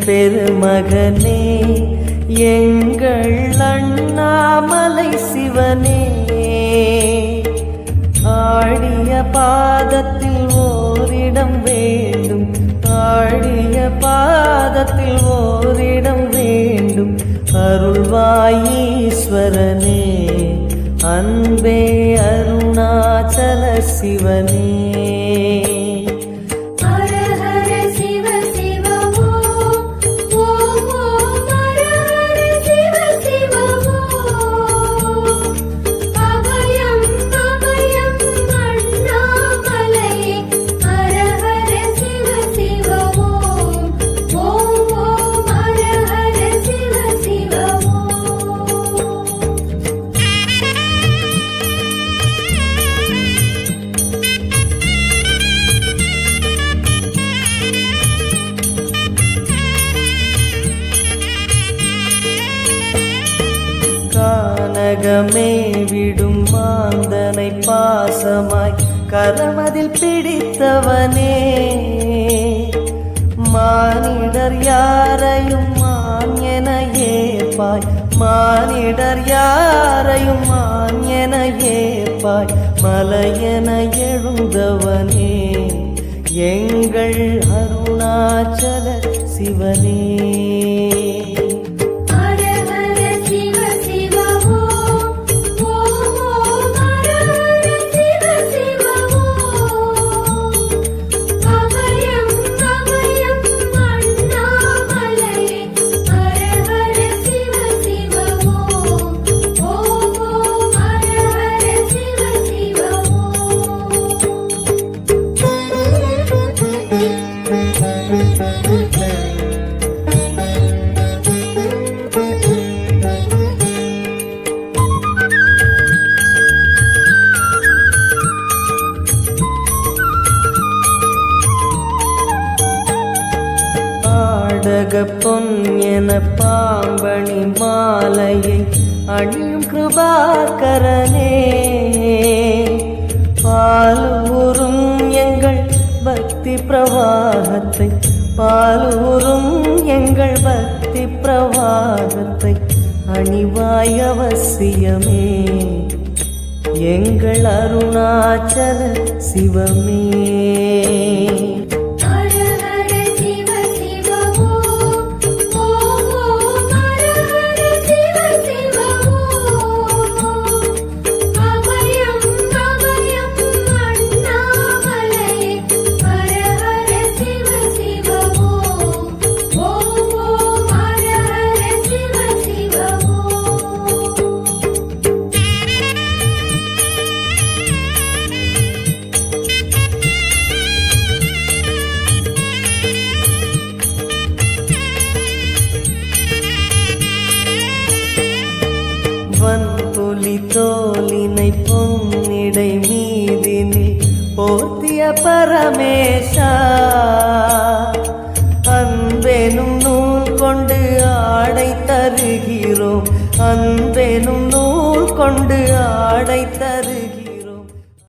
பெருமகனே எங்கள் அண்ணாமலை சிவனே, ஆடிய பாதத்தில் ஓரிடம் வேண்டும், ஆடிய பாதத்தில் ஓரிடம் வேண்டும். அருள்வாயீஸ்வரனே அன்பே அருணாச்சல சிவனே. கானகமே விடும் மாந்தனை பாசமாய் கரமதில் பிடித்தவனே, மானிடர் யாரையும் மான் என ஏற்பாய், மானிடர் யாரையும் மான் என ஏற்பாய். மலையென எழுந்தவனே எங்கள் அருணாச்சல சிவனே. பொன் என பாம்பணி மாலையை அணியும் கிருபாகரனே, பாலூரும் எங்கள் பக்தி பிரவாகத்தை, பாலூரும் எங்கள் பக்தி பிரவாகத்தை அணிவாய் அவசியமே எங்கள் அருணாச்சல சிவமே. வன்புலி தோலினை பொன்னிடை மீதினில் போத்திய பரமேஷா, அன்பெனும் நூல் கொண்டு ஆடை தருகிறோம், அன்பெனும் நூல் கொண்டு ஆடை தருகிறோம்.